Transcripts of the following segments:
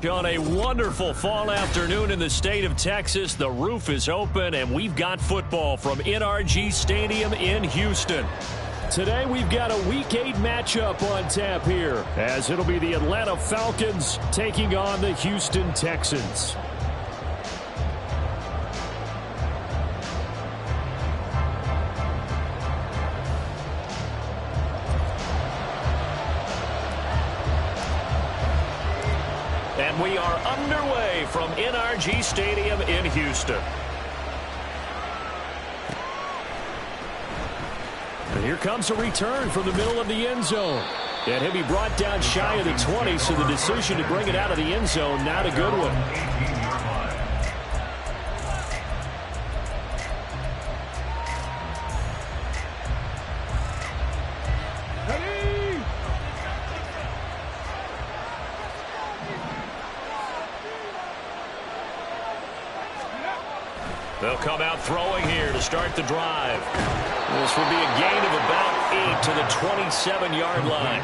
On a wonderful fall afternoon in the state of Texas, the roof is open, and we've got football from NRG Stadium in Houston. Today, we've got a Week 8 matchup on tap here, as it'll be the Atlanta Falcons taking on the Houston Texans. And we are underway from NRG Stadium in Houston. And here comes a return from the middle of the end zone. And he'll be brought down shy of the 20, so the decision to bring it out of the end zone, not a good one. They'll come out throwing here to start the drive. This will be a gain of about 8 to the 27-yard line.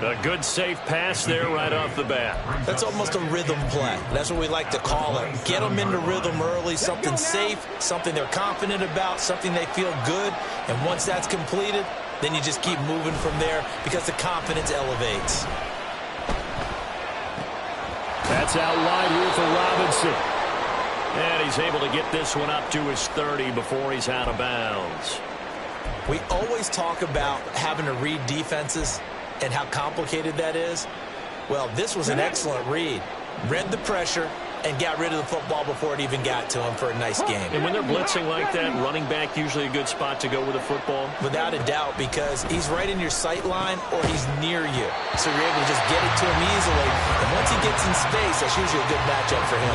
A good safe pass there right off the bat. That's almost a rhythm play. That's what we like to call it. Get them into rhythm early, something safe, something they're confident about, something they feel good. And once that's completed, then you just keep moving from there because the confidence elevates. That's out wide here for Robinson. And he's able to get this one up to his 30 before he's out of bounds. We always talk about having to read defenses and how complicated that is. Well, this was an excellent read. Read the pressure and got rid of the football before it even got to him for a nice game. And when they're blitzing like that, running back usually a good spot to go with the football? Without a doubt, because he's right in your sight line or he's near you. So you're able to just get it to him easily. And once he gets in space, that's usually a good matchup for him.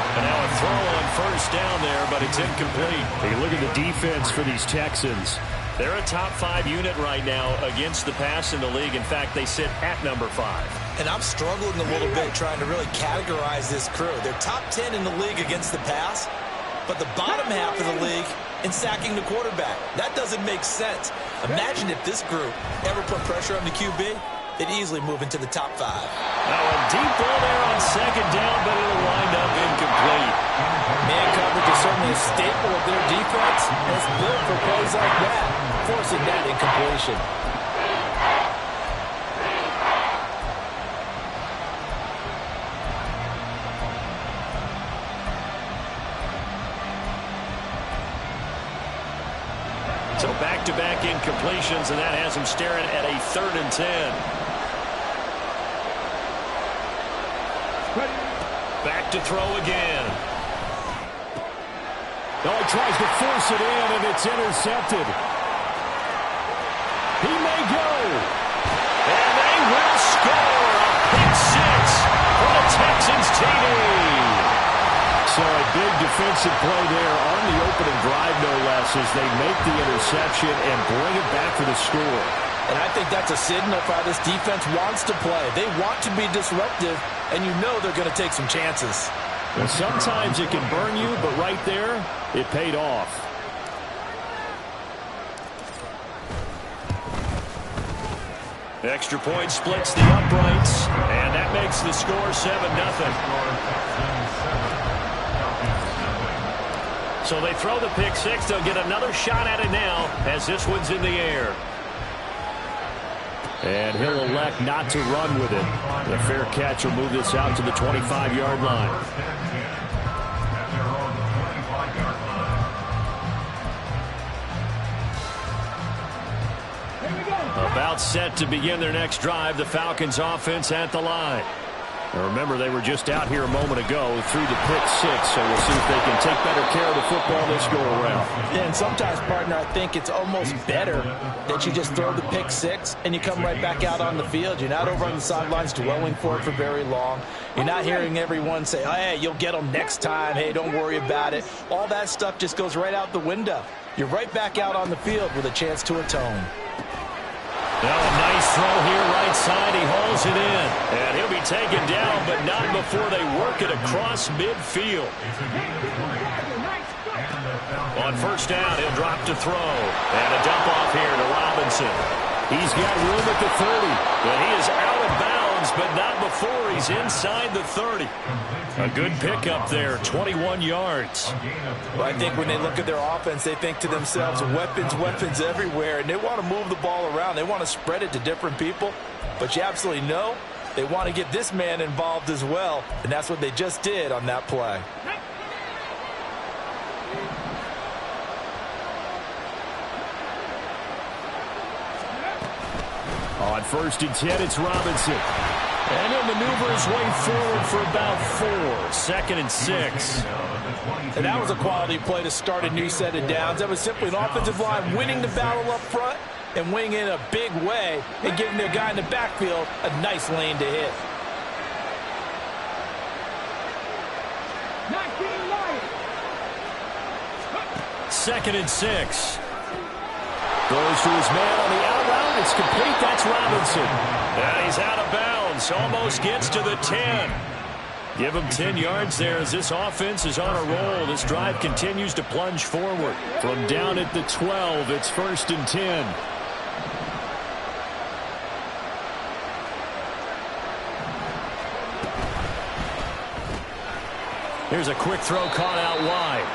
And now a throw on first down there, but it's incomplete. Hey, look at the defense for these Texans. They're a top 5 unit right now against the pass in the league. In fact, they sit at number 5. And I'm struggling a little bit trying to really categorize this crew. They're top 10 in the league against the pass, but the bottom half of the league in sacking the quarterback. That doesn't make sense. Imagine if this group ever put pressure on the QB, they'd easily move into the top 5. Now a deep ball there on second down, but it'll wind up incomplete. Man coverage is certainly a staple of their defense. It's built for plays like that, forcing that incompletion. So back-to-back incompletions, and that has him staring at a 3rd and 10. Back to throw again. Oh, he tries to force it in, and it's intercepted. He may go. And they will score a pick 6 for the Texans TD. So a big defensive play there on the opening drive, no less, as they make the interception and bring it back for the score. And I think that's a signal for how this defense wants to play. They want to be disruptive, and you know they're going to take some chances. Well, sometimes it can burn you, but right there, it paid off. Extra point splits the uprights, and that makes the score 7-0. So they throw the pick 6. They'll get another shot at it now as this one's in the air. And he'll elect not to run with it. The fair catch will move this out to the 25-yard line. About set to begin their next drive. The Falcons offense at the line. And remember, they were just out here a moment ago through the pick 6, so we'll see if they can take better care of the football this go-around. Yeah, and sometimes, partner, I think it's almost better that you just throw the pick 6 and you come right back out on the field. You're not over on the sidelines dwelling for it for very long. You're not hearing everyone say, oh, hey, you'll get them next time. Hey, don't worry about it. All that stuff just goes right out the window. You're right back out on the field with a chance to atone. Now a nice throw here right side. He hauls it in. And he'll be taken down, but not before they work it across midfield. On first down, he'll drop to throw. And a dump off here to Robinson. He's got room at the 30. But he is out of bounds but not before he's inside the 30. A good pickup there, 21 yards. Well, I think when they look at their offense, they think to themselves, weapons, weapons everywhere, and they want to move the ball around. They want to spread it to different people, but you absolutely know they want to get this man involved as well, and that's what they just did on that play. On 1st and 10, it's Robinson. And he'll maneuver his way forward for about 4. 2nd and 6. And that was a quality play to start a new set of downs. That was simply an offensive line winning the battle up front and winning in a big way and giving their guy in the backfield a nice lane to hit. Second and 6. Goes to his man on the out route. It's complete. That's Robinson. And he's out of bounds. Almost gets to the 10. Give him 10 yards there as this offense is on a roll. This drive continues to plunge forward. From down at the 12, it's 1st and 10. Here's a quick throw caught out wide.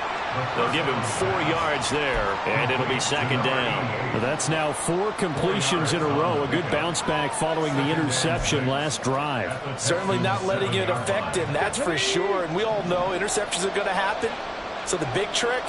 They'll give him 4 yards there, and it'll be 2nd down. Well, that's now 4 completions in a row. A good bounce back following the interception last drive. Certainly not letting it affect him, that's for sure. And we all know interceptions are going to happen. So the big trick,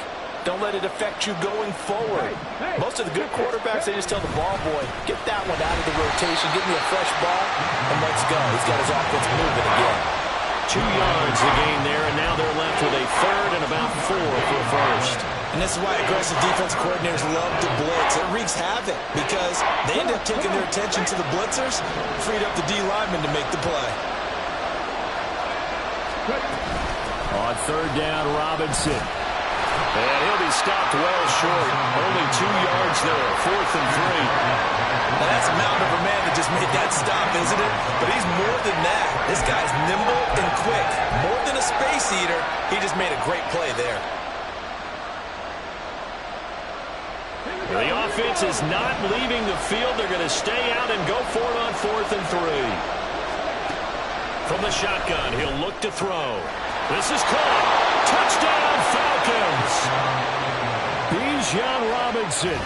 don't let it affect you going forward. Most of the good quarterbacks, they just tell the ball boy, get that one out of the rotation, give me a fresh ball, and let's go. He's got his offense moving again. 2 yards the gain there, and now they're left with a 3rd and about 4 for a 1st. And this is why aggressive defensive coordinators love to blitz. It wreaks havoc because they end up taking their attention to the blitzers, freed up the D lineman to make the play. On 3rd down, Robinson. And he'll be stopped well short. Only 2 yards there, 4th and 3. Now that's a mountain of a man that just made that stop, isn't it? But he's more than that. This guy's nimble and quick. More than a space eater, he just made a great play there. The offense is not leaving the field. They're going to stay out and go for it on 4th and 3. From the shotgun, he'll look to throw. This is caught. Touchdown, Falcons. Bijan Robinson.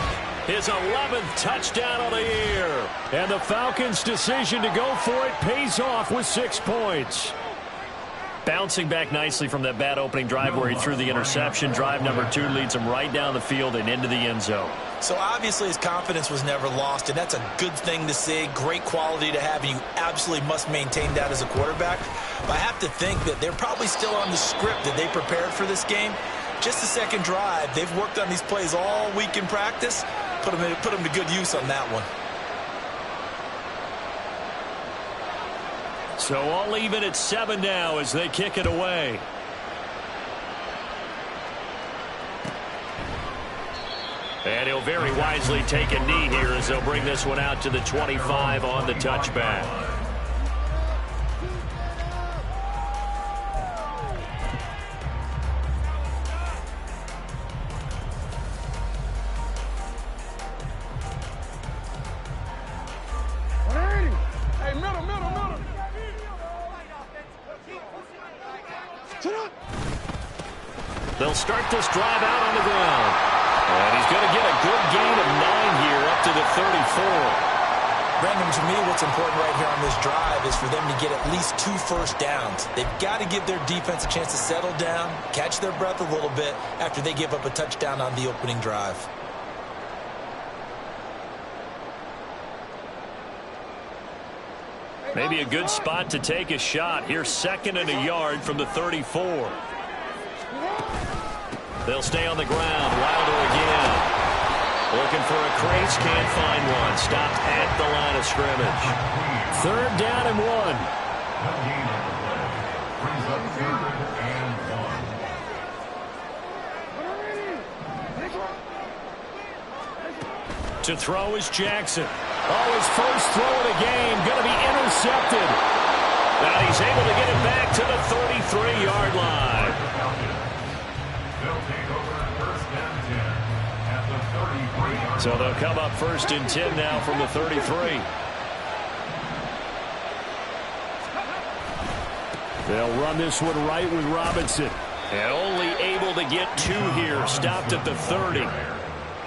His 11th touchdown of the year. And the Falcons' decision to go for it pays off with 6 points. Bouncing back nicely from that bad opening drive where he threw the interception. Drive number 2 leads him right down the field and into the end zone. So obviously his confidence was never lost, and that's a good thing to see. Great quality to have, and you absolutely must maintain that as a quarterback. But I have to think that they're probably still on the script that they prepared for this game. Just the second drive. They've worked on these plays all week in practice. Put them to good use on that one. So all even at 7 now as they kick it away. And he'll very wisely take a knee here as they'll bring this one out to the 25 on the touchback. They'll start this drive out on the ground. And he's going to get a good gain of 9 here up to the 34. Brandon, to me, what's important right here on this drive is for them to get at least 2 first downs. They've got to give their defense a chance to settle down, catch their breath a little bit after they give up a touchdown on the opening drive. Maybe a good spot to take a shot. Here's 2nd and a yard from the 34. They'll stay on the ground. Wilder again. Looking for a crease. Can't find one. Stopped at the line of scrimmage. 3rd down and 1. To throw is Jackson. Oh, his first throw of the game. Going to be intercepted. Now he's able to get it back to the 33-yard line. So they'll come up 1st and 10 now from the 33. They'll run this one right with Robinson. And only able to get 2 here. Stopped at the 30.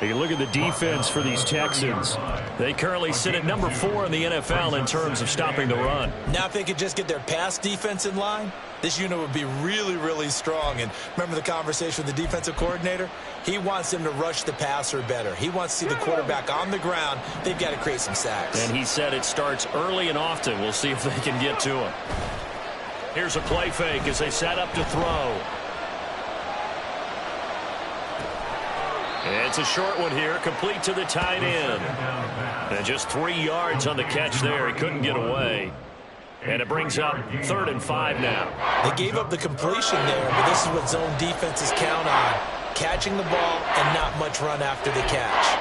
You look at the defense for these Texans. They currently sit at number 4 in the NFL in terms of stopping the run. Now if they could just get their pass defense in line, this unit would be really, really strong. And remember the conversation with the defensive coordinator? He wants them to rush the passer better. He wants to see the quarterback on the ground. They've got to create some sacks. And he said it starts early and often. We'll see if they can get to him. Here's a play fake as they set up to throw. It's a short one here, complete to the tight end. And just 3 yards on the catch there. He couldn't get away. And it brings up 3rd and 5 now. They gave up the completion there, but this is what zone defenses count on. Catching the ball and not much run after the catch.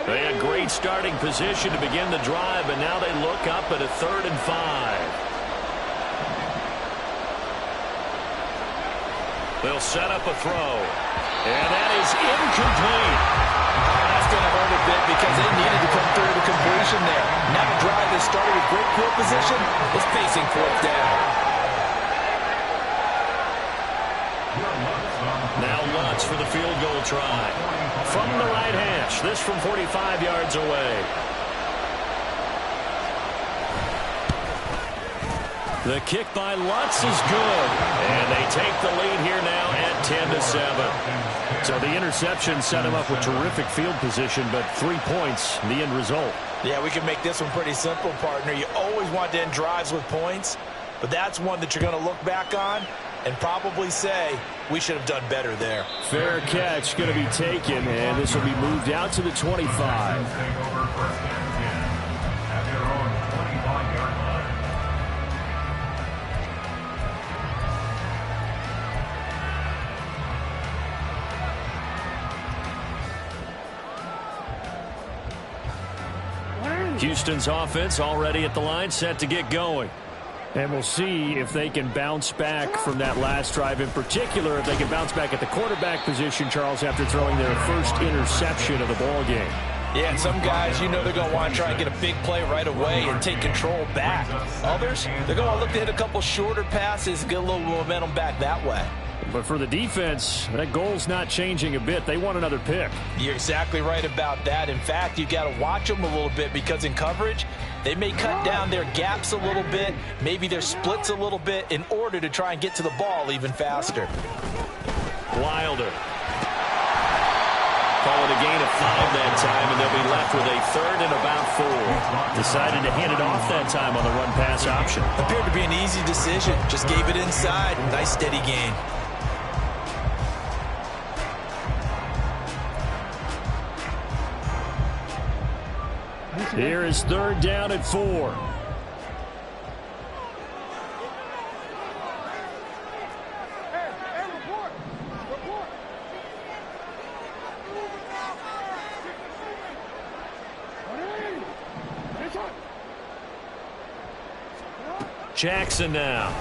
They had great starting position to begin the drive, but now they look up at a 3rd and 5. They'll set up a throw. And that is incomplete. That's going to hurt a bit because they needed to come through the completion there. Now the drive that started with great field position is facing 4th down. Now Lutz for the field goal try. From the right hash, this from 45 yards away. The kick by Lutz is good. And they take the lead here now at 10-7. So the interception set him up with terrific field position, but 3 points, the end result. Yeah, we can make this one pretty simple, partner. You always want to end drives with points, but that's one that you're going to look back on and probably say, we should have done better there. Fair catch going to be taken, and this will be moved out to the 25. Houston's offense already at the line, set to get going. And we'll see if they can bounce back from that last drive. In particular, if they can bounce back at the quarterback position, Charles, after throwing their first interception of the ball game. Yeah, and some guys, you know they're going to want to try and get a big play right away and take control back. Others, they're going to look to hit a couple shorter passes, get a little momentum back that way. But for the defense, that goal's not changing a bit. They want another pick. You're exactly right about that. In fact, you got to watch them a little bit because in coverage, they may cut down their gaps a little bit, maybe their splits a little bit in order to try and get to the ball even faster. Wilder. Call it a gain of 5 that time, and they'll be left with a 3rd and about 4. Decided to hand it off that time on the run-pass option. Appeared to be an easy decision. Just gave it inside. Nice steady gain. Here is 3rd down at 4. Jackson now.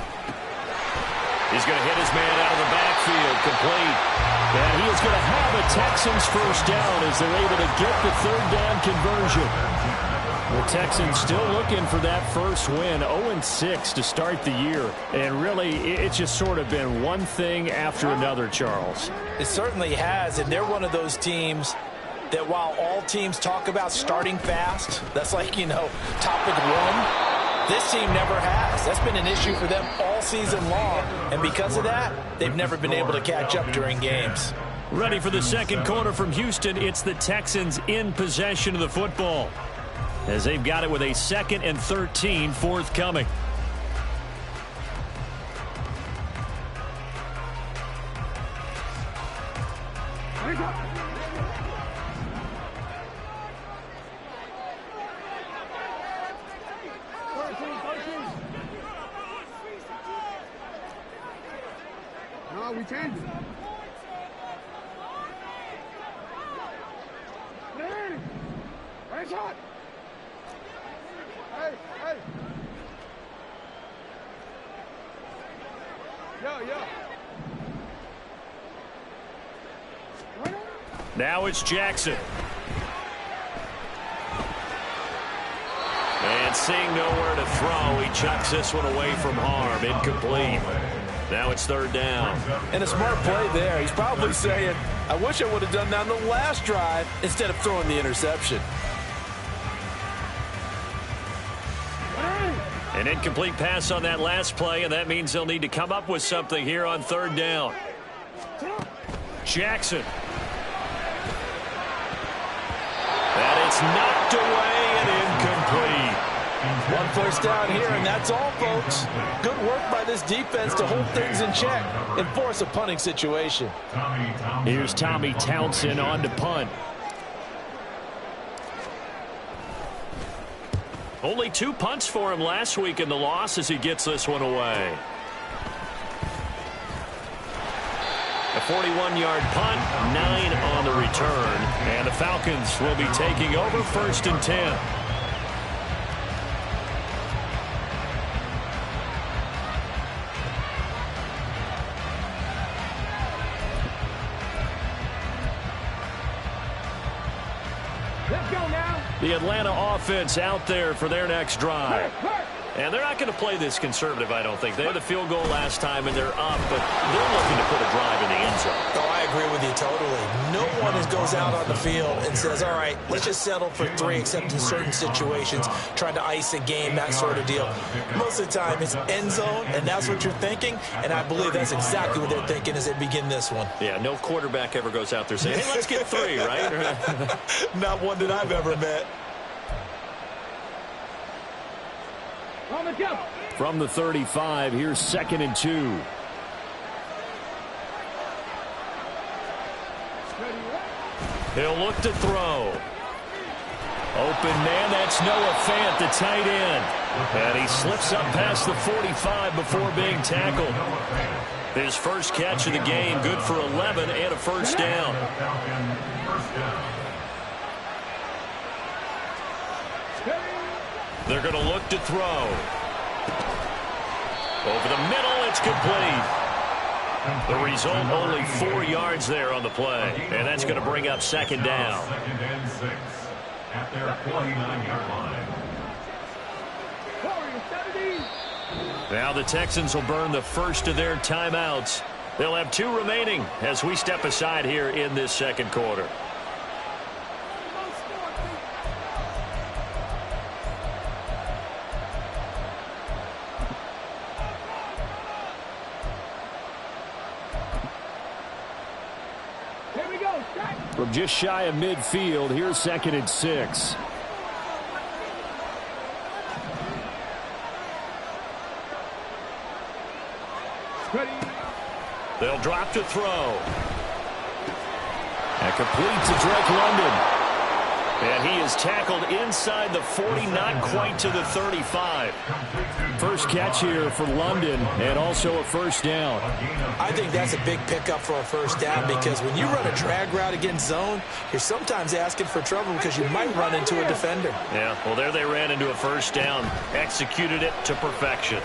He's going to hit his man out of the backfield, complete. And he is going to have a Texans first down as they're able to get the 3rd down conversion. The Texans still looking for that first win, 0-6 to start the year. And really, it's just sort of been one thing after another, Charles. It certainly has, and they're one of those teams that while all teams talk about starting fast, that's like, you know, topic 1, this team never has. That's been an issue for them all season long, and because of that, they've never been able to catch up during games. Ready for the second quarter from Houston. It's the Texans in possession of the football, as they've got it with a 2nd and 13 forthcoming. No, we changed it. Hey, right shot. Hey, hey. Yo, yo. Now it's Jackson. And seeing nowhere to throw, he chucks this one away from harm. Incomplete. Now it's third down. And a smart play there. He's probably saying, I wish I would have done that on the last drive instead of throwing the interception. An incomplete pass on that last play, and that means they'll need to come up with something here on third down. Jackson. And it's knocked away and incomplete. One first down here, and that's all, folks. Good work by this defense to hold things in check and force a punting situation. Here's Tommy Townsend on to punt. Only 2 punts for him last week in the loss as he gets this one away. A 41-yard punt, 9 on the return, and the Falcons will be taking over 1st and 10. Let's go now. The Atlanta offense out there for their next drive. And they're not going to play this conservative, I don't think. They had a field goal last time, and they're up, but they're looking to put a drive in the end zone. Oh, I agree with you totally. No one goes out on the field and says, all right, let's just settle for 3, except in certain situations, trying to ice a game, that sort of deal. Most of the time, it's end zone, and that's what you're thinking, and I believe that's exactly what they're thinking as they begin this one. Yeah, no quarterback ever goes out there saying, hey, let's get 3, right? Not one that I've ever met. On the jump. From the 35, here's 2nd and 2. He'll look to throw. Open man, that's Noah Fant, the tight end. And he slips up past the 45 before being tackled. His first catch of the game, good for 11 and a first down. They're going to look to throw. Over the middle, it's complete. The result, only 4 yards there on the play. And that's going to bring up 2nd down. 2nd and 6 at their 49-yard line. Now the Texans will burn the first of their timeouts. They'll have 2 remaining as we step aside here in this second quarter. From just shy of midfield, here's 2nd and 6. They'll drop to throw. And complete to Drake London. And he is tackled inside the 40, not quite to the 35. First catch here for London, and also a first down. I think that's a big pickup for a first down, because when you run a drag route against zone, you're sometimes asking for trouble because you might run into a defender. Yeah, well, there they ran into a first down, executed it to perfection.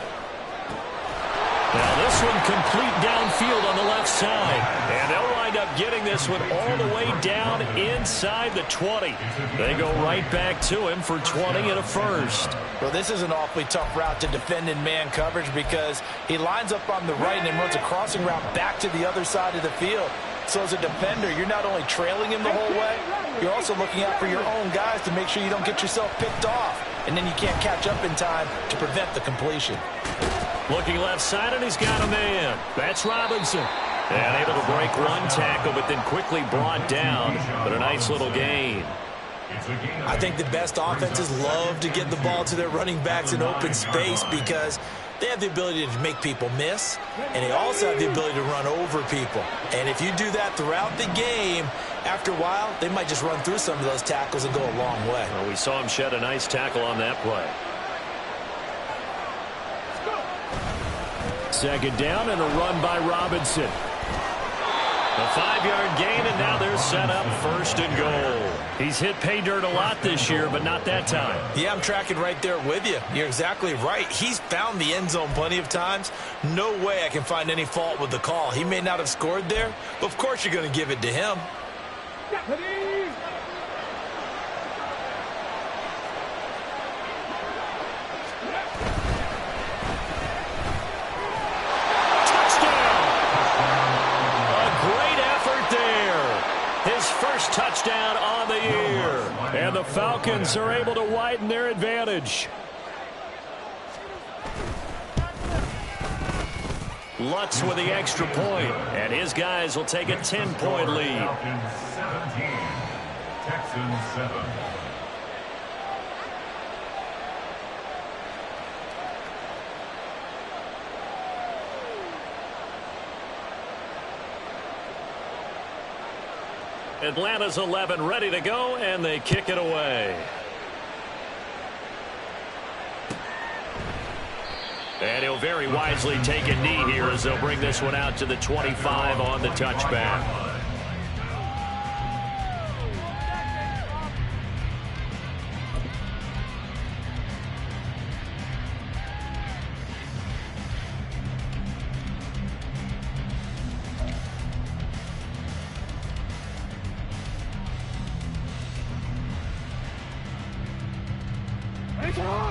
Now this one complete downfield on the left side. And they'll wind up getting this one all the way down inside the 20. They go right back to him for 20 and a first. Well, this is an awfully tough route to defend in man coverage, because he lines up on the right and then runs a crossing route back to the other side of the field. So as a defender, you're not only trailing him the whole way, you're also looking out for your own guys to make sure you don't get yourself picked off. And then you can't catch up in time to prevent the completion. Looking left side, and he's got a man. That's Robinson. And able to break one tackle, but then quickly brought down. But a nice little gain. I think the best offenses love to get the ball to their running backs in open space, because they have the ability to make people miss, and they also have the ability to run over people. And if you do that throughout the game, after a while, they might just run through some of those tackles and go a long way. Well, we saw him shed a nice tackle on that play. Second down and a run by Robinson. A 5-yard gain, and now they're set up 1st and goal. He's hit pay dirt a lot this year, but not that time. Yeah, I'm tracking right there with you. You're exactly right. He's found the end zone plenty of times. No way I can find any fault with the call. He may not have scored there, but of course you're going to give it to him. Ready? First touchdown on the year. And the Falcons are able to widen their advantage. Lutz with the extra point, and his guys will take a 10-point lead. Falcons 17, Texans 7. Atlanta's 11 ready to go, and they kick it away. And he'll very wisely take a knee here as they'll bring this one out to the 25 on the touchback.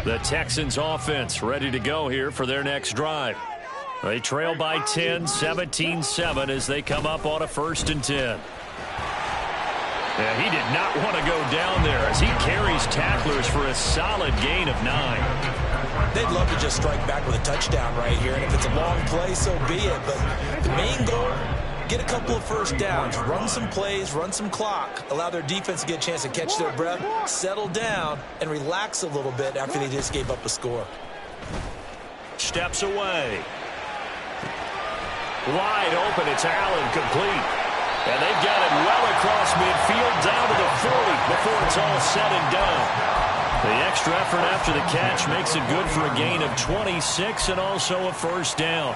The Texans offense ready to go here for their next drive. They trail by 10, 17-7 as they come up on a 1st and 10. And he did not want to go down there as he carries tacklers for a solid gain of 9. They'd love to just strike back with a touchdown right here, and if it's a long play, so be it. But the main goal, get a couple of first downs, run some plays, run some clock, allow their defense to get a chance to catch their breath, settle down, and relax a little bit after they just gave up a score. Steps away. Wide open, it's Allen, complete. And they've got it well across midfield down to the 40 before it's all said and done. The extra effort after the catch makes it good for a gain of 26 and also a first down.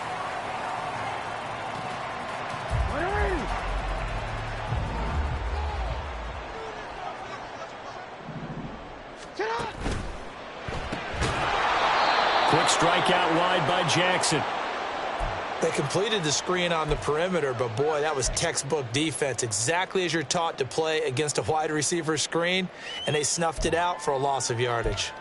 Quick strike out wide by Jackson. They completed the screen on the perimeter, but boy, that was textbook defense. Exactly as you're taught to play against a wide receiver screen, and they snuffed it out for a loss of yardage.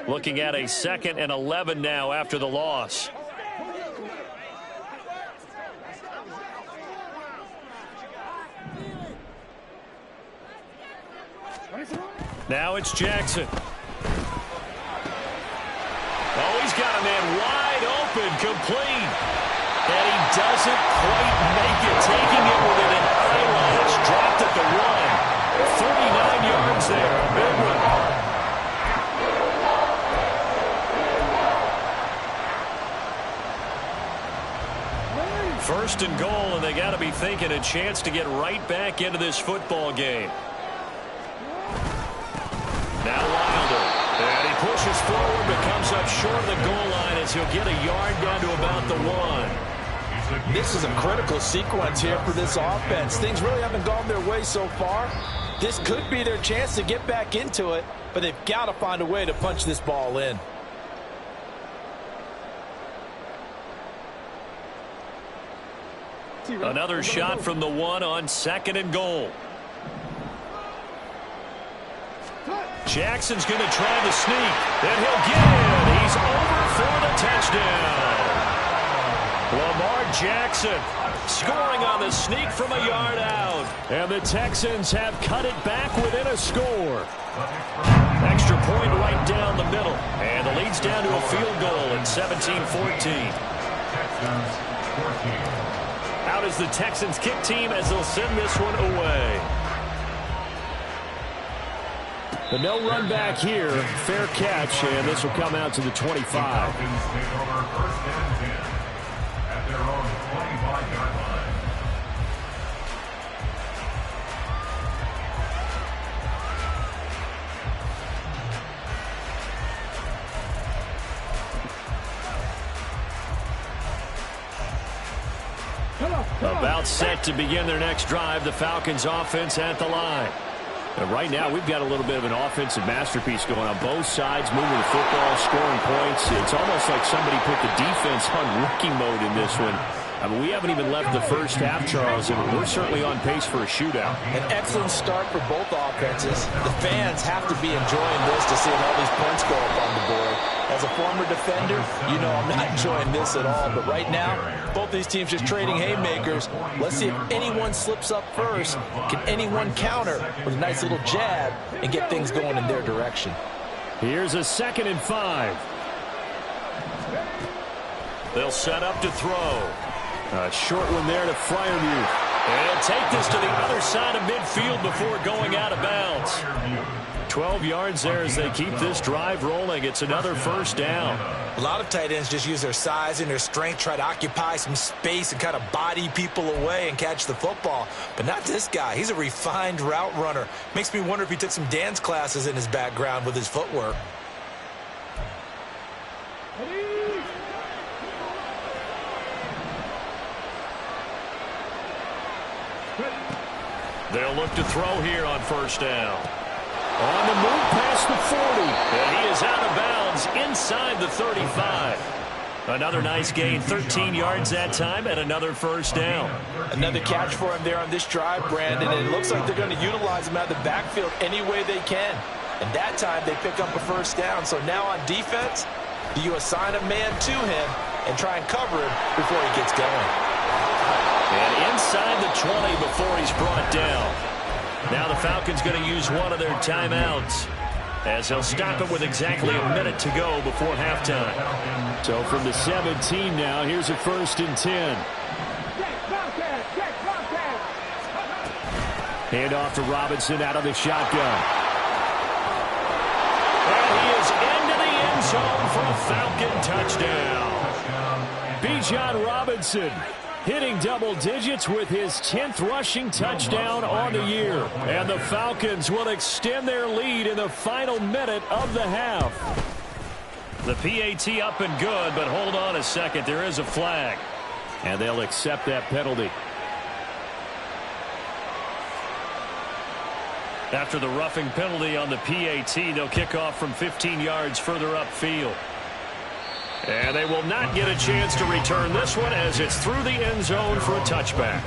Looking at a 2nd and 11 now after the loss. Now it's Jackson. Oh, he's got a man wide open, complete. And he doesn't quite make it, taking it within an eyelash. Dropped at the 1. 39 yards there, a big one. First and goal, and they got to be thinking a chance to get right back into this football game. Now Wilder, and he pushes forward but comes up short of the goal line as he'll get a yard down to about the 1. This is a critical sequence here for this offense. Things really haven't gone their way so far. This could be their chance to get back into it, but they've got to find a way to punch this ball in. Another shot from the 1 on 2nd and goal. Jackson's going to try the sneak, and he'll get in. He's over for the touchdown. Lamar Jackson scoring on the sneak from a yard out. And the Texans have cut it back within a score. Extra point right down the middle. And the lead's down to a field goal at 17-14. Texans 14. Out is the Texans kick team as they'll send this one away. But no run back here. Fair catch, and this will come out to the 25. The Falcons take over 1st and 10 at their own 25-yard line. About set to begin their next drive. The Falcons offense at the line. And right now, we've got a little bit of an offensive masterpiece going on both sides, moving the football, scoring points. It's almost like somebody put the defense on rookie mode in this one. I mean, we haven't even left the first half, Charles, and we're certainly on pace for a shootout. An excellent start for both offenses. The fans have to be enjoying this to see all these points go up on the board. As a former defender, you know I'm not enjoying this at all. But right now, both these teams just trading haymakers. Let's see if anyone slips up first. Can anyone counter with a nice little jab and get things going in their direction? Here's a 2nd and 5. They'll set up to throw. A short one there to Freiermuth. And he'll take this to the other side of midfield before going out of bounds. 12 yards there as they keep this drive rolling. It's another first down. A lot of tight ends just use their size and their strength, try to occupy some space and kind of body people away and catch the football. But not this guy. He's a refined route runner. Makes me wonder if he took some dance classes in his background with his footwork. They'll look to throw here on first down. On the move past the 40. And he is out of bounds inside the 35. Another nice gain, 13 yards that time, and another first down. Another catch for him there on this drive, Brandon, and it looks like they're going to utilize him out of the backfield any way they can. And that time they pick up a first down. So now on defense, do you assign a man to him and try and cover him before he gets going? And inside the 20 before he's brought down. Now the Falcons going to use one of their timeouts as they'll stop it with exactly a minute to go before halftime. So from the 17 now, here's a 1st and 10. Hand off to Robinson out of the shotgun. And he is into the end zone for a Falcon touchdown. Bijan Robinson hitting double digits with his 10th rushing touchdown on the year. And the Falcons will extend their lead in the final minute of the half. The PAT up and good, but hold on a second. There is a flag. And they'll accept that penalty. After the roughing penalty on the PAT, they'll kick off from 15 yards further upfield. And they will not get a chance to return this one as it's through the end zone for a touchback.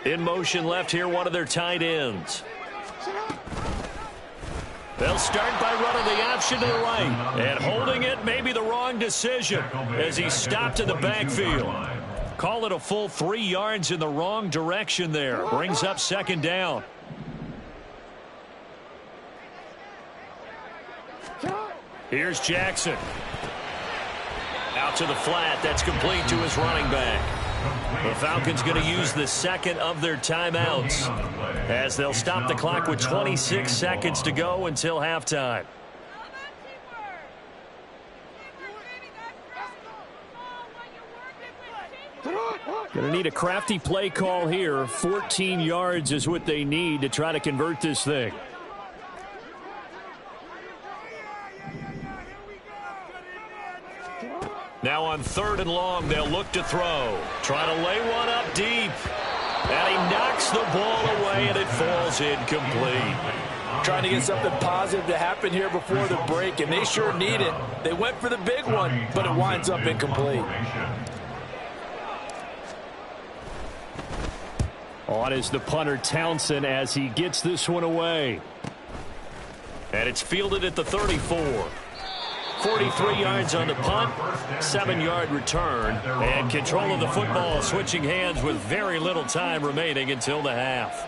In motion left here, one of their tight ends. They'll start by running the option to the right. And holding it may be the wrong decision as he stopped in the backfield. Call it a full 3 yards in the wrong direction there. Brings up 2nd down. Here's Jackson. Out to the flat. That's complete to his running back. The Falcons going to use the 2nd of their timeouts as they'll stop the clock with 26 seconds to go until halftime. Going to need a crafty play call here. 14 yards is what they need to try to convert this thing. Now on 3rd and long, they'll look to throw. Try to lay one up deep. And he knocks the ball away, and it falls incomplete. Trying to get something positive to happen here before the break, and they sure need it. They went for the big one, but it winds up incomplete. On is the punter, Townsend, as he gets this one away. And it's fielded at the 34. 43 yards on the punt, 7-yard return, and control of the football switching hands with very little time remaining until the half.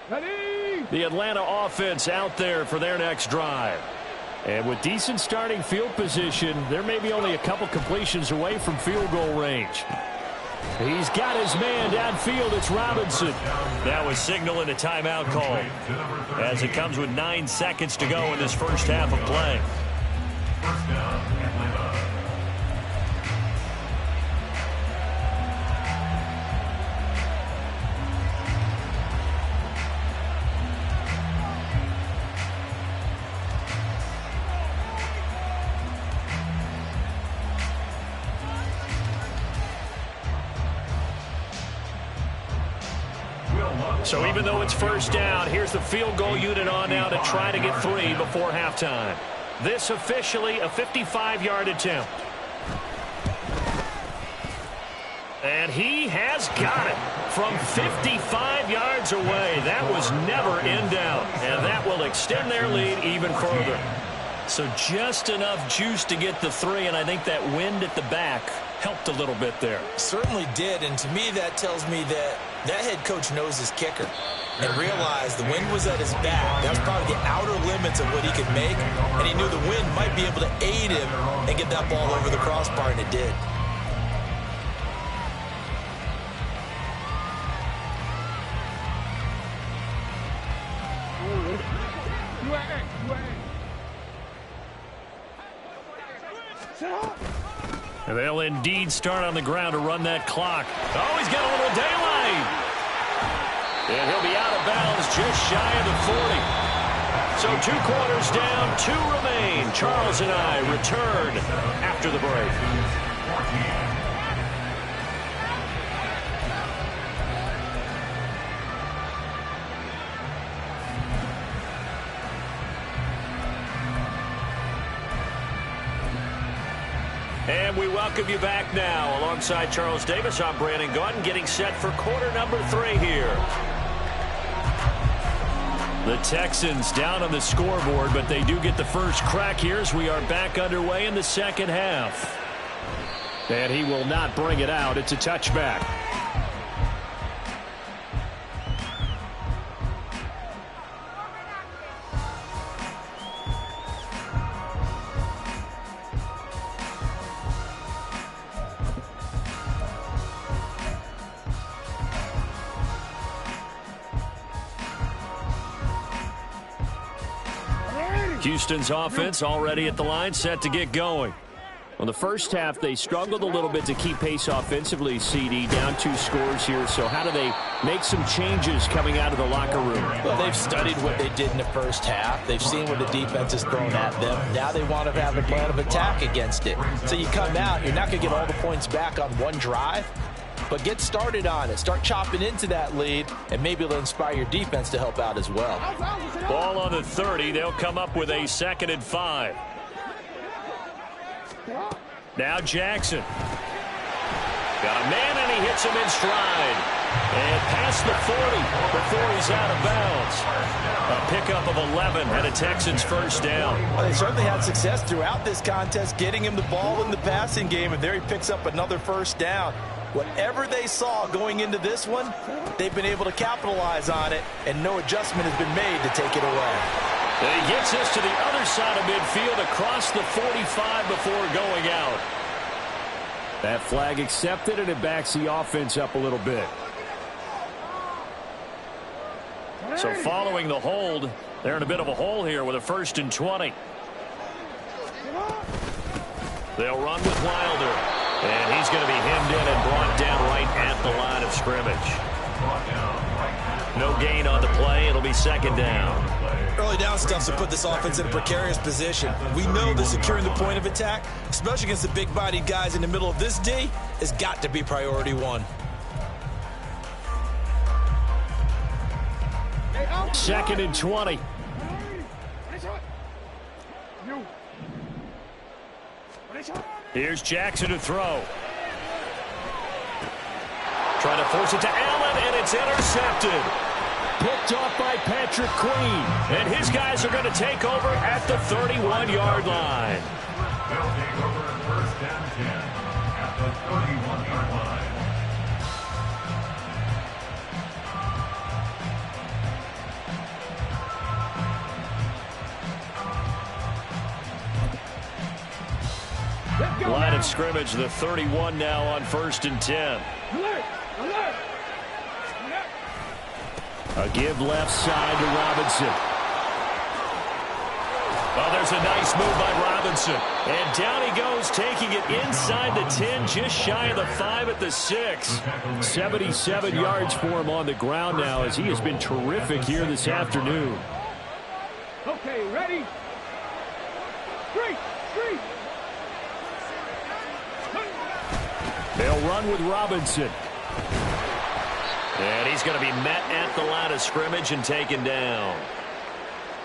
Ready? The Atlanta offense out there for their next drive. And with decent starting field position, they're maybe only a couple completions away from field goal range. He's got his man downfield. It's Robinson. That was signaling a timeout call as it comes with 9 seconds to go in this first half of play. First down, Atlanta. So even though it's first down, here's the field goal unit on now to try to get 3 before halftime. This officially a 55-yard attempt. And he has got it from 55 yards away. That was never in doubt. And that will extend their lead even further. So just enough juice to get the 3, and I think that wind at the back helped a little bit there. Certainly did, and to me that tells me that that head coach knows his kicker and realized the wind was at his back. That was probably the outer limits of what he could make, and he knew the wind might be able to aid him and get that ball over the crossbar, and it did. And they'll indeed start on the ground to run that clock. Oh, he's got a little daylight. And he'll be out of bounds just shy of the 40. So 2 quarters down, 2 remain. Charles and I return after the break. And we welcome you back now. Alongside Charles Davis, I'm Brandon Gaudin, getting set for quarter number 3 here. The Texans down on the scoreboard, but they do get the first crack here as we are back underway in the second half. And he will not bring it out. It's a touchback. Houston's offense already at the line, set to get going. Well, the first half, they struggled a little bit to keep pace offensively, CD, down 2 scores here. So how do they make some changes coming out of the locker room? Well, they've studied what they did in the first half. They've seen what the defense has thrown at them. Now they want to have a plan of attack against it. So you come out, you're not going to get all the points back on one drive, but get started on it. Start chopping into that lead, and maybe it'll inspire your defense to help out as well. Ball on the 30. They'll come up with a 2nd and 5. Now Jackson. Got a man, and he hits him in stride. And past the 40 before he's out of bounds. A pickup of 11 and a Texans first down. Well, they certainly had success throughout this contest, getting him the ball in the passing game, and there he picks up another first down. Whatever they saw going into this one, they've been able to capitalize on it, and no adjustment has been made to take it away. And he gets us to the other side of midfield across the 45 before going out. That flag accepted, and it backs the offense up a little bit. So following the hold, they're in a bit of a hole here with a 1st and 20. They'll run with Wilder. And he's going to be hemmed in and brought down right at the line of scrimmage. No gain on the play. It'll be 2nd down. Early down stuff's to put this offense in a precarious position. We know that securing the point of attack, especially against the big-bodied guys in the middle of this D, has got to be priority 1. 2nd and 20. Here's Jackson to throw. Trying to force it to Allen, and it's intercepted. Picked off by Patrick Queen. And his guys are going to take over at the 31-yard line. They'll take over 1st and 10 at the 31-yard line. Let's go Line now. of scrimmage, the 31 now on 1st and 10. Alert. Alert. A give left side to Robinson. Oh, there's a nice move by Robinson. And down he goes, taking it inside the 10, just shy of the 5 at the 6. 77 yards for him on the ground now, as he has been terrific here this afternoon. Okay, ready? Straight. They'll run with Robinson. And he's going to be met at the line of scrimmage and taken down.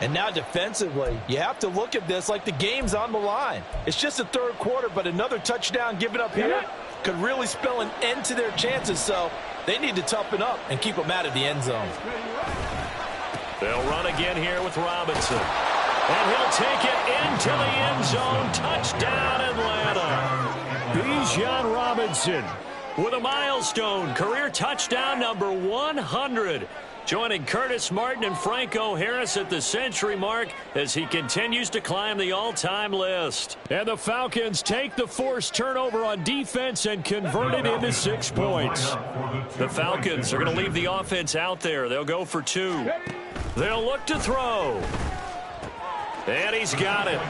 And now defensively, you have to look at this like the game's on the line. It's just the third quarter, but another touchdown given up here could really spell an end to their chances. So they need to toughen up and keep them out of the end zone. They'll run again here with Robinson. And he'll take it into the end zone. Touchdown, Atlanta. Bijan Robinson with a milestone career touchdown number 100. Joining Curtis Martin and Franco Harris at the century mark as he continues to climb the all-time list. And the Falcons take the forced turnover on defense and convert it into 6 points. The Falcons are going to leave the offense out there. They'll go for 2. They'll look to throw. And he's got it.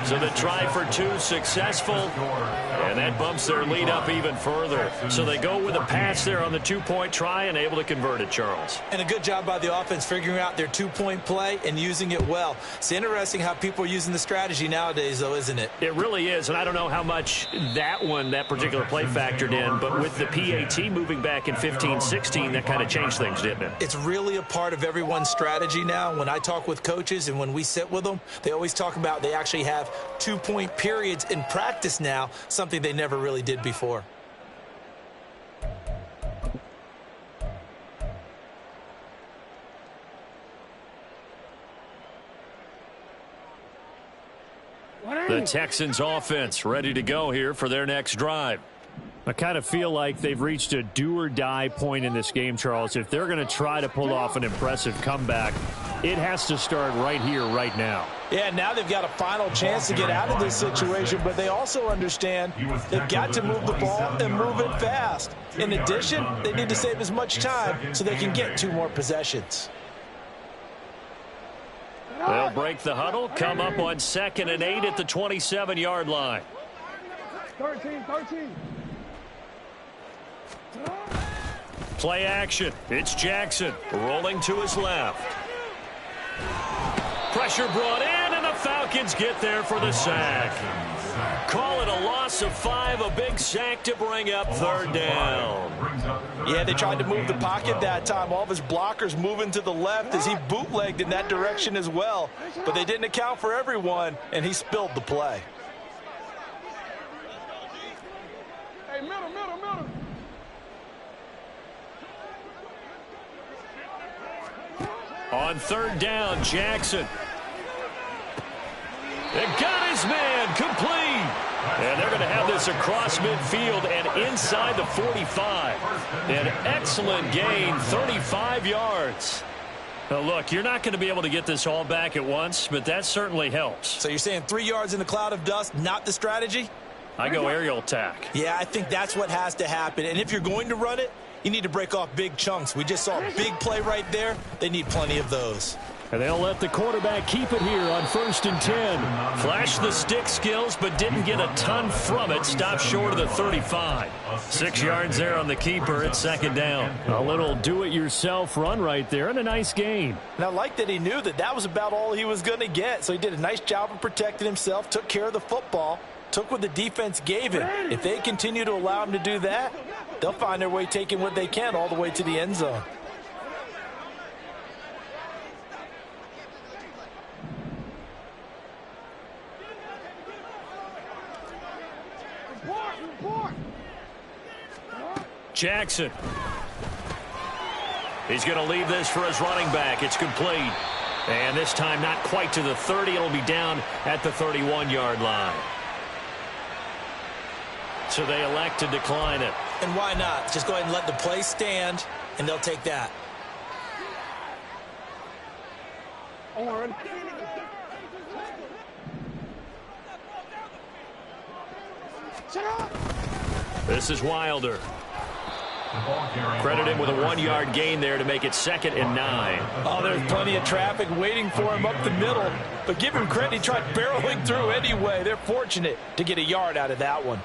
So the try for 2 successful. And that bumps their lead up even further. So they go with a pass there on the 2-point try and able to convert it, Charles. And a good job by the offense figuring out their 2-point play and using it well. It's interesting how people are using the strategy nowadays, though, isn't it? It really is, and I don't know how much that particular play factored in, but with the PAT moving back in 15-16, that kind of changed things, didn't it? It's really a part of everyone's strategy now. When I talk with coaches and when we sit with them, they always talk about they actually have 2-point periods in practice now, something they never really did before. The Texans offense ready to go here for their next drive. I kind of feel like they've reached a do-or-die point in this game, Charles. If they're going to try to pull off an impressive comeback, it has to start right here, right now. Yeah, now they've got a final chance to get out of this situation, but they also understand they've got to move the ball and move it fast. In addition, they need to save as much time so they can get 2 more possessions. They'll break the huddle, come up on 2nd and 8 at the 27-yard line. 13. Play action. It's Jackson rolling to his left. Pressure brought in, and the Falcons get there for the sack. Call it a loss of 5, a big sack to bring up 3rd down. Yeah, they tried to move the pocket that time. All of his blockers moving to the left as he bootlegged in that direction as well. But they didn't account for everyone, and he spilled the play. Hey, middle. On 3rd down, Jackson. They got his man complete. And they're going to have this across midfield and inside the 45. An excellent gain, 35 yards. Now, look, you're not going to be able to get this all back at once, but that certainly helps. So you're saying 3 yards in the cloud of dust, not the strategy? I go aerial attack. Yeah, I think that's what has to happen. And if you're going to run it, you need to break off big chunks. We just saw a big play right there. They need plenty of those. And they'll let the quarterback keep it here on 1st and 10. Flashed the stick skills, but didn't get a ton from it. Stopped short of the 35. 6 yards there on the keeper at 2nd down. A little do-it-yourself run right there and a nice gain. And I like that he knew that was about all he was going to get. So he did a nice job of protecting himself, took care of the football, took what the defense gave him. If they continue to allow him to do that, they'll find their way taking what they can all the way to the end zone. Jackson. He's going to leave this for his running back. It's complete. And this time not quite to the 30. It'll be down at the 31-yard line. So they elect to decline it. And why not? Just go ahead and let the play stand, and they'll take that. This is Wilder. Credit him with a 1-yard gain there to make it 2nd and 9. Oh, there's plenty of traffic waiting for him up the middle. But give him credit, he tried barreling through anyway. They're fortunate to get a yard out of that one.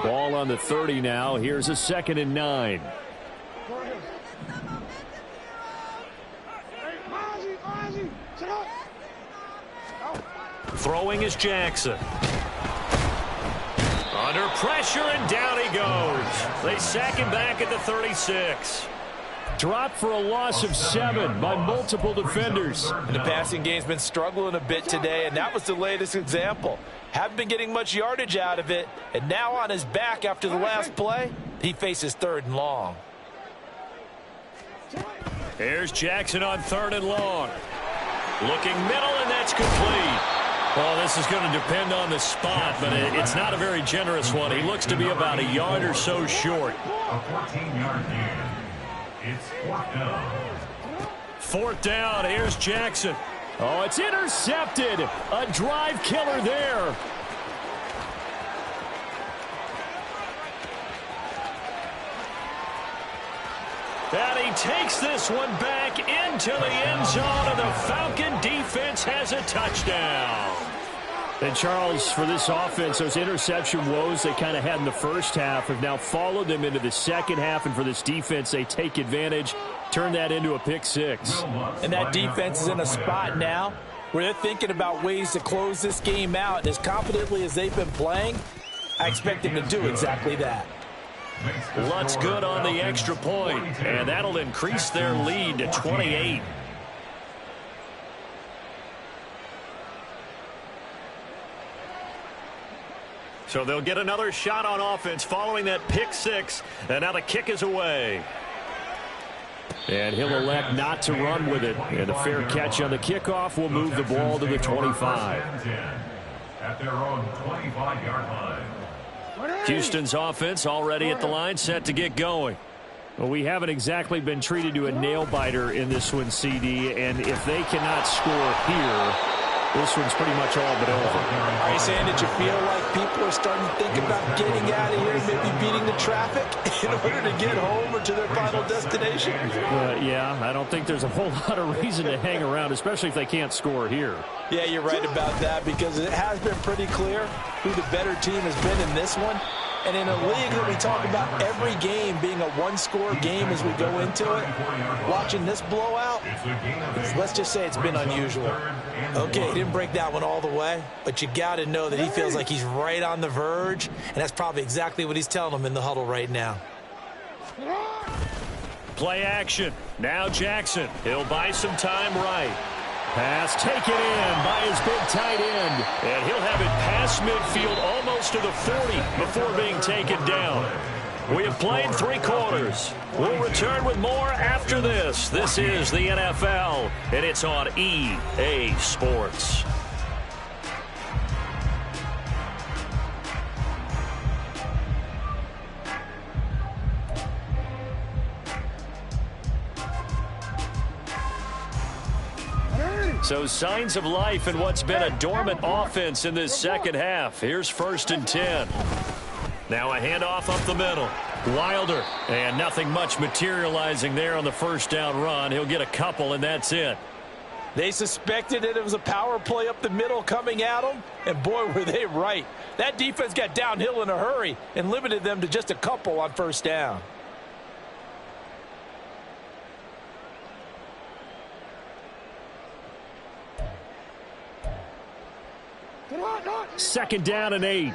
Ball on the 30 now. Here's a 2nd and 9. Throwing is Jackson. Under pressure, and down he goes. They sack him back at the 36. Dropped for a loss of 7 by multiple defenders. And the passing game's been struggling a bit today, and that was the latest example. Haven't been getting much yardage out of it, and now on his back after the last play, he faces 3rd and long. Here's Jackson on 3rd and long. Looking middle, and that's complete. Well, this is going to depend on the spot, but it's not a very generous one. He looks to be about a yard or so short. A 14-yard gain. It's 4th down. 4th down. Here's Jackson. Oh, it's intercepted. A drive killer there. And he takes this one back into the end zone, and the Falcon defense has a touchdown. And, Charles, for this offense, those interception woes they kind of had in the first half have now followed them into the second half, and for this defense, they take advantage, turn that into a pick 6. And that defense is in a spot now where they're thinking about ways to close this game out. And as confidently as they've been playing, I expect them to do exactly that. Lutz good on the extra point, and that'll increase their lead to 28. So they'll get another shot on offense following that pick 6, and now the kick is away. And he'll elect not to run with it, and a fair catch on the kickoff will move the ball to the 25. At their own 25-yard line. Houston's offense already at the line, set to get going. Well, we haven't exactly been treated to a nail-biter in this one, CD, and if they cannot score here, this one's pretty much all but over. Are you saying that you feel like people are starting to think about getting out of here, maybe beating the traffic in order to get home or to their final destination? Yeah, I don't think there's a whole lot of reason to hang around, especially if they can't score here. Yeah, you're right about that, because it has been pretty clear who the better team has been in this one. And in a league that we talk about every game being a one-score game as we go into it, watching this blowout, let's just say it's been unusual. Okay, he didn't break that one all the way, but you got to know that he feels like he's right on the verge, and that's probably exactly what he's telling them in the huddle right now. Play action. Now Jackson. He'll buy some time right. Pass taken in by his big tight end. And he'll have it past midfield almost to the 40 before being taken down. We have played 3 quarters. We'll return with more after this. This is the NFL, and it's on EA Sports. So signs of life in what's been a dormant offense in this second half. Here's 1st and 10. Now a handoff up the middle. Wilder, and nothing much materializing there on the first down run. He'll get a couple, and that's it. They suspected that it was a power play up the middle coming at them, and boy, were they right. That defense got downhill in a hurry and limited them to just a couple on first down. Second down and 8.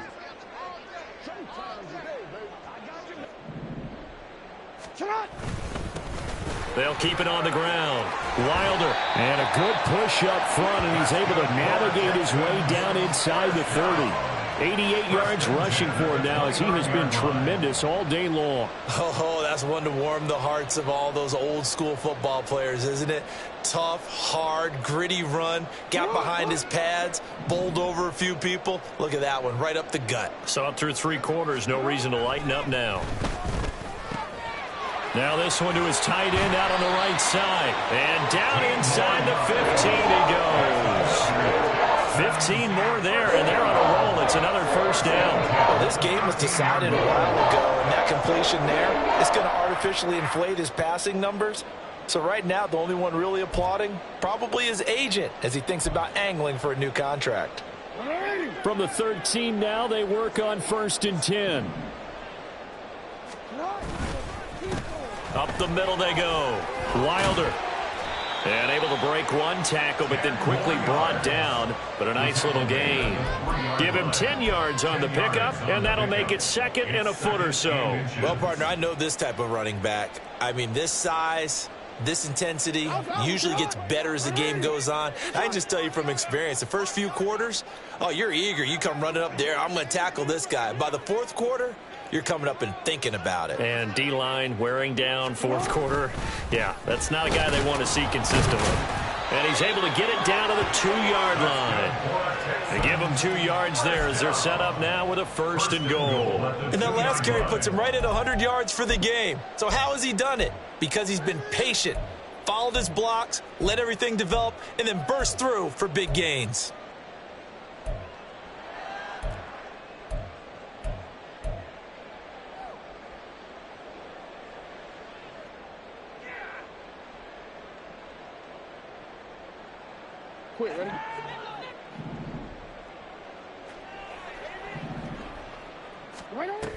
They'll keep it on the ground. Wilder, and a good push up front, and he's able to navigate his way down inside the 30. 88 yards rushing for him now, as he has been tremendous all day long. Oh, that's one to warm the hearts of all those old school football players, isn't it? Tough, hard, gritty run, got behind his pads, bowled over a few people. Look at that one, right up the gut. So up through 3 quarters, no reason to lighten up now. Now this one to his tight end out on the right side. And down inside the 15 he goes. 15 more there, and they're on a roll. It's another first down. Well, this game was decided a while ago, and that completion there is going to artificially inflate his passing numbers. So right now, the only one really applauding probably his agent as he thinks about angling for a new contract. From the 13 now, they work on 1st and 10. Up the middle they go. Wilder. And able to break one tackle, but then quickly brought down. But a nice little gain. Give him 10 yards on the pickup, and that'll make it 2nd and a foot or so. Well, partner, I know this type of running back. I mean, this size, this intensity usually gets better as the game goes on. I can just tell you from experience, the first few quarters, oh, you're eager. You come running up there, I'm going to tackle this guy. By the 4th quarter, you're coming up and thinking about it. And D-line wearing down 4th quarter. Yeah, that's not a guy they want to see consistently. And he's able to get it down to the 2-yard line. They give him 2 yards there as they're set up now with a 1st and goal. And that last carry puts him right at 100 yards for the game. So how has he done it? Because he's been patient, followed his blocks, let everything develop, and then burst through for big gains. Quick, ready? Right on.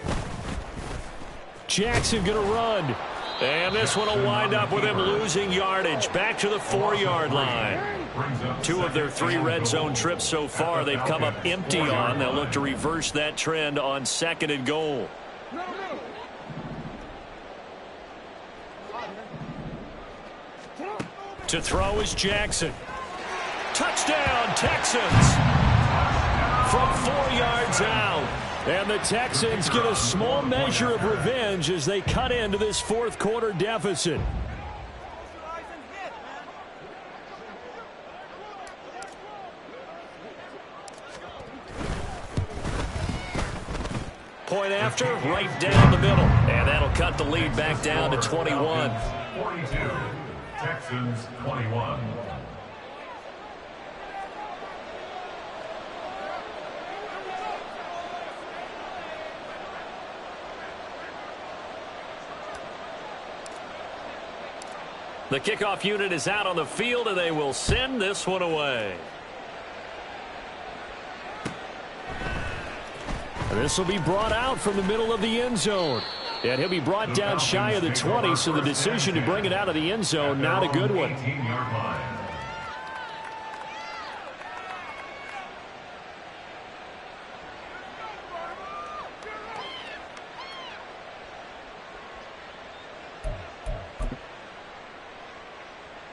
Jackson going to run. And this one will wind up with him losing yardage. Back to the 4-yard line. 2 of their 3 red zone trips so far they've come up empty on. They'll look to reverse that trend on 2nd and goal. To throw is Jackson. Touchdown, Texans! From 4 yards out. And the Texans get a small measure of revenge as they cut into this 4th quarter deficit. Point after, right down the middle. And that'll cut the lead back down to 21. 42, Texans 21. The kickoff unit is out on the field, and they will send this one away. And this will be brought out from the middle of the end zone. And he'll be brought down shy of the 20, so the decision to bring it out of the end zone, not a good one.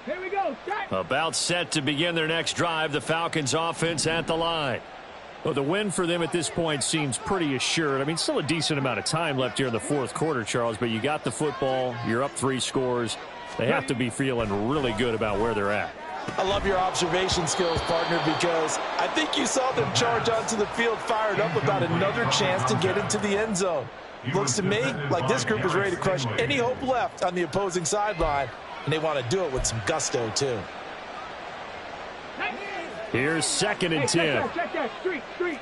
Here we go. Set. About set to begin their next drive, the Falcons offense at the line. Well, the win for them at this point seems pretty assured. I mean, still a decent amount of time left here in the 4th quarter, Charles, but you got the football, you're up 3 scores. They have to be feeling really good about where they're at. I love your observation skills, partner, because I think you saw them charge onto the field fired up about another chance to get into the end zone. Looks to me like this group is ready to crush any hope left on the opposing sideline, and they want to do it with some gusto, too. Here's 2nd and 10. Check that. Street.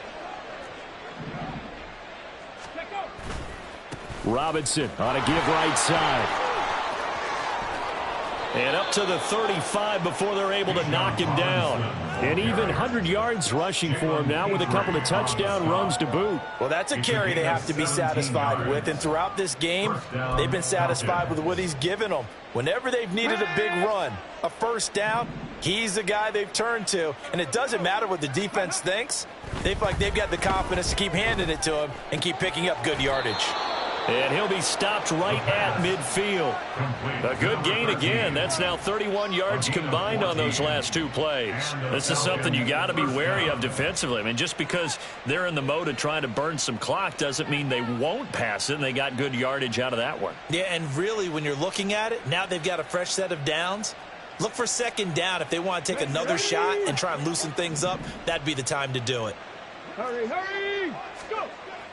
Robinson on a give right side. And up to the 35 before they're able to knock him down. And even 100 yards rushing for him now with a couple of touchdown runs to boot. Well, that's a carry they have to be satisfied with. And throughout this game, they've been satisfied with what he's given them. Whenever they've needed a big run, a 1st down, he's the guy they've turned to. And it doesn't matter what the defense thinks. They feel like they've got the confidence to keep handing it to him and keep picking up good yardage. And he'll be stopped right at midfield. A good gain again. That's now 31 yards combined on those last 2 plays. This is something you got to be wary of defensively. I mean, just because they're in the mode of trying to burn some clock doesn't mean they won't pass it, and they got good yardage out of that one. Yeah, and really, when you're looking at it, now they've got a fresh set of downs. Look for 2nd down. If they want to take another shot and try and loosen things up, that'd be the time to do it. Hurry. Go.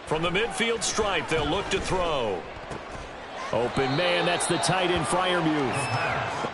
From the midfield stripe, they'll look to throw. Open man, that's the tight end, Freiermuth.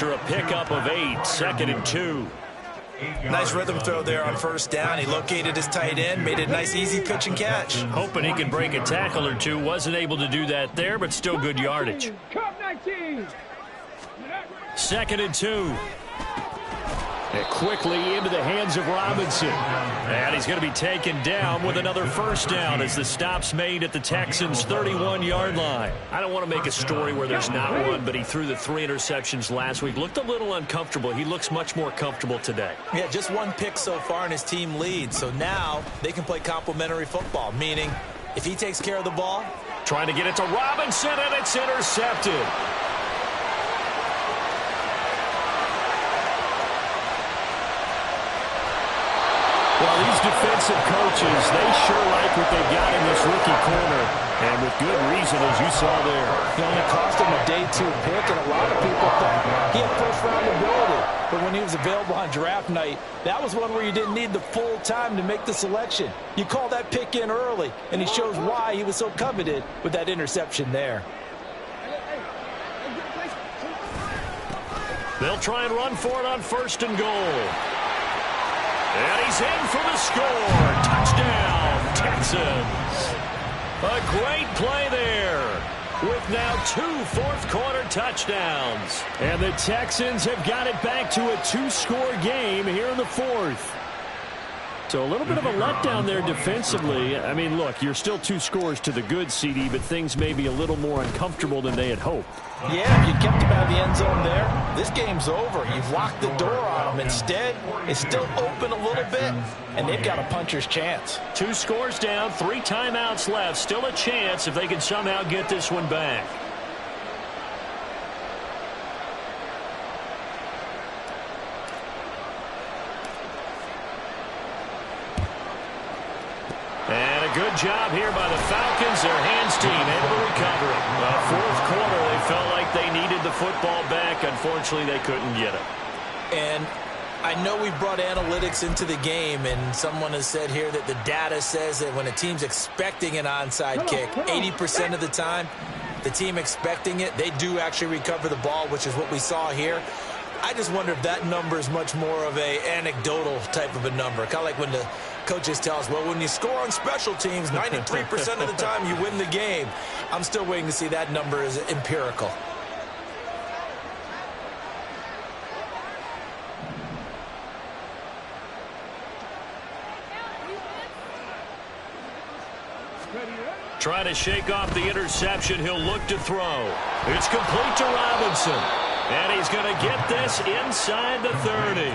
after a pickup of 8, 2nd and 2. Nice rhythm throw there on first down. He located his tight end, made it a nice easy pitch and catch. Hoping he could break a tackle or two. Wasn't able to do that there, but still good yardage. 2nd and 2. And quickly into the hands of Robinson. And he's going to be taken down with another first down as the stop's made at the Texans' 31-yard line. I don't want to make a story where there's not one, but he threw the 3 interceptions last week. Looked a little uncomfortable. He looks much more comfortable today. Yeah, just 1 pick so far and his team leads. So now they can play complementary football, meaning if he takes care of the ball. Trying to get it to Robinson, and it's intercepted. Well, these defensive coaches, they sure like what they've got in this rookie corner. And with good reason, as you saw there. It only cost him a day 2 pick, and a lot of people thought he had first-round ability. But when he was available on draft night, that was one where you didn't need the full time to make the selection. You call that pick in early, and he shows why he was so coveted with that interception there. They'll try and run for it on 1st and goal. And he's in for the score. Touchdown, Texans. A great play there with now 2 fourth-quarter touchdowns. And the Texans have got it back to a 2-score game here in the 4th. So a little bit of a letdown there defensively. I mean, look, you're still 2 scores to the good, CD, but things may be a little more uncomfortable than they had hoped. Yeah, if you kept him out of the end zone there, this game's over. You've locked the door on him. Instead, it's still open a little bit, and they've got a puncher's chance. 2 scores down, 3 timeouts left. Still a chance if they can somehow get this one back. And a good job here by the Falcons. Their hands team able to recover it. Well, 4th quarter, they felt like they needed the football back. Unfortunately, they couldn't get it. And I know we brought analytics into the game, and someone has said here that the data says that when a team's expecting an onside kick, 80% of the time, the team expecting it, they do actually recover the ball, which is what we saw here. I just wonder if that number is much more of a anecdotal type of a number. Kind of like when the coaches tell us, well, when you score on special teams, 93% of the time you win the game. I'm still waiting to see that number is empirical. Trying to shake off the interception. He'll look to throw. It's complete to Robinson. And he's going to get this inside the 30.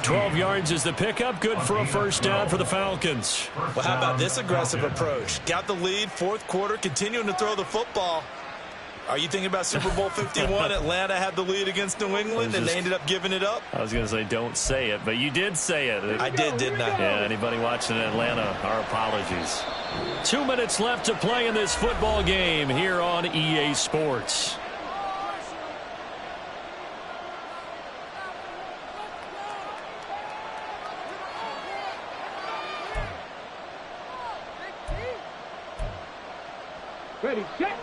12 yards is the pickup. Good for a first down for the Falcons. Well, how about this aggressive approach? Got the lead, 4th quarter, continuing to throw the football. Are you thinking about Super Bowl 51? Atlanta had the lead against New England, and they ended up giving it up? I was going to say don't say it, but you did say it. I did, didn't I? Yeah, anybody watching Atlanta, our apologies. 2 minutes left to play in this football game here on EA Sports. Ready, set.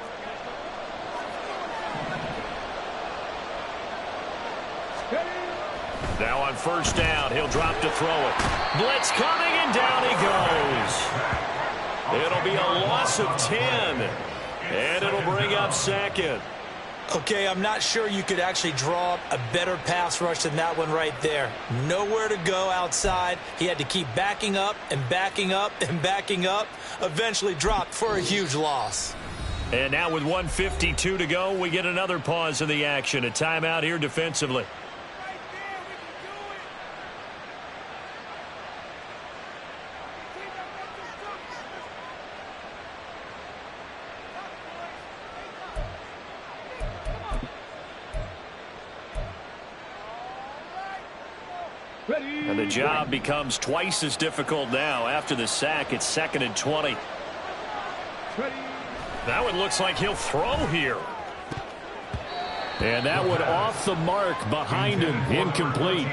Now on first down, he'll drop to throw it. Blitz coming, and down he goes. It'll be a loss of 10, and it'll bring up 2nd. Okay, I'm not sure you could actually draw up a better pass rush than that one right there. Nowhere to go outside. He had to keep backing up and backing up and backing up. Eventually dropped for a huge loss. And now with 1:52 to go, we get another pause in the action. A timeout here defensively. And the job becomes twice as difficult now. After the sack, it's 2nd and 20. Now it looks like he'll throw here. And that one off the mark behind him. Incomplete.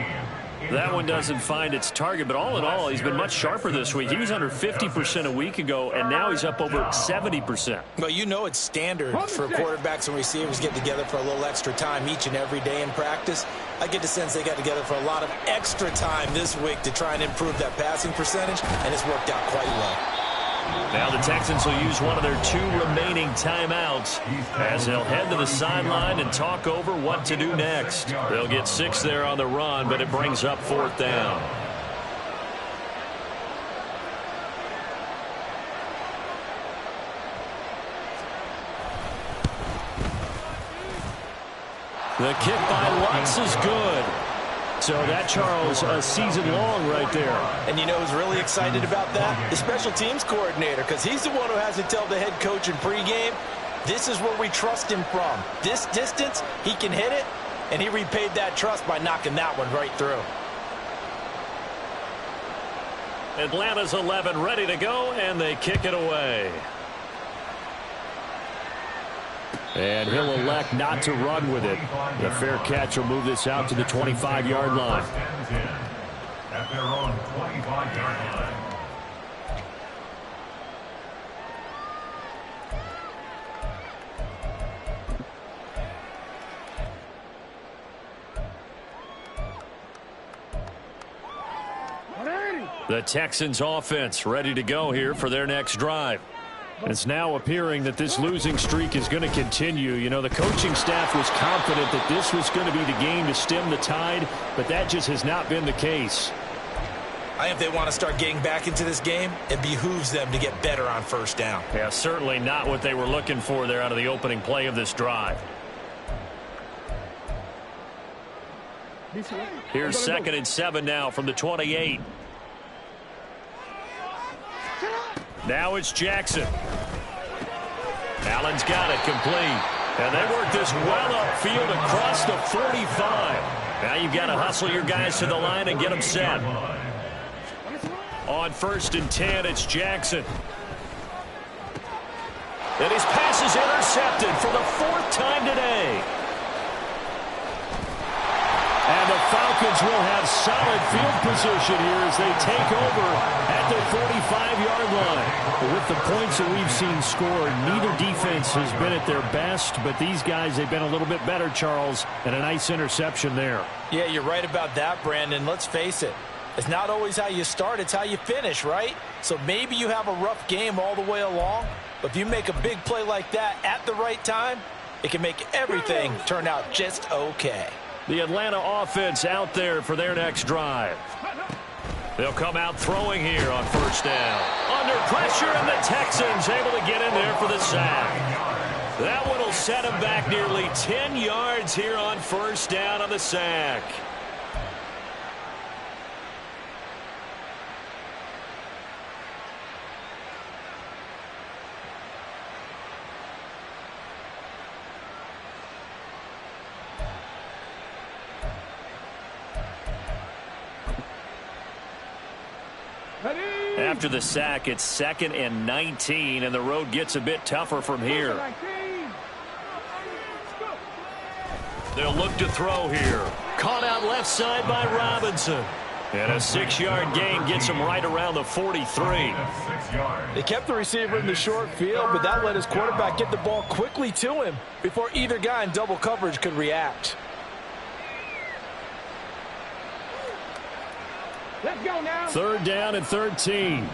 That one doesn't find its target, but all in all, he's been much sharper this week. He was under 50% a week ago, and now he's up over 70%. Well, you know it's standard for quarterbacks and receivers get together for a little extra time each and every day in practice. I get the sense they got together for a lot of extra time this week to try and improve that passing percentage, and it's worked out quite well. Now the Texans will use one of their 2 remaining timeouts as they'll head to the sideline and talk over what to do next. They'll get 6 there on the run, but it brings up 4th down. The kick by Lutz is good. So that, Charles, a season long right there. And you know who's really excited about that? The special teams coordinator, because he's the one who has to tell the head coach in pregame, this is where we trust him from. This distance, he can hit it, and he repaid that trust by knocking that one right through. Atlanta's 11 ready to go, and they kick it away. And he'll elect not to run with it. The fair catch will move this out to the 25-yard line. At their own 25-yard line. The Texans offense ready to go here for their next drive. It's now appearing that this losing streak is going to continue. You know, the coaching staff was confident that this was going to be the game to stem the tide, but that just has not been the case. I think if they want to start getting back into this game, it behooves them to get better on first down. Yeah, certainly not what they were looking for there out of the opening play of this drive. Here's 2nd and 7 now from the 28. Now it's Jackson. Allen's got it complete. And they work this well upfield across the 45. Now you've got to hustle your guys to the line and get them set. On 1st and 10, it's Jackson. And his pass is intercepted for the 4th time today. And the Falcons will have solid field position here as they take over at the 45-yard line. With the points that we've seen scored, neither defense has been at their best, but these guys, they've been a little bit better, Charles, and a nice interception there. Yeah, you're right about that, Brandon. Let's face it. It's not always how you start, it's how you finish, right? So maybe you have a rough game all the way along, but if you make a big play like that at the right time, it can make everything turn out just okay. The Atlanta offense out there for their next drive. They'll come out throwing here on 1st down. Under pressure, and the Texans able to get in there for the sack. That one will set them back nearly 10 yards here on 1st down on the sack. After the sack, it's 2nd and 19, and the road gets a bit tougher from here. They'll look to throw here. Caught out left side by Robinson. And a 6-yard gain gets him right around the 43. They kept the receiver in the short field, but that let his quarterback get the ball quickly to him before either guy in double coverage could react. Let's go now. 3rd down and 13.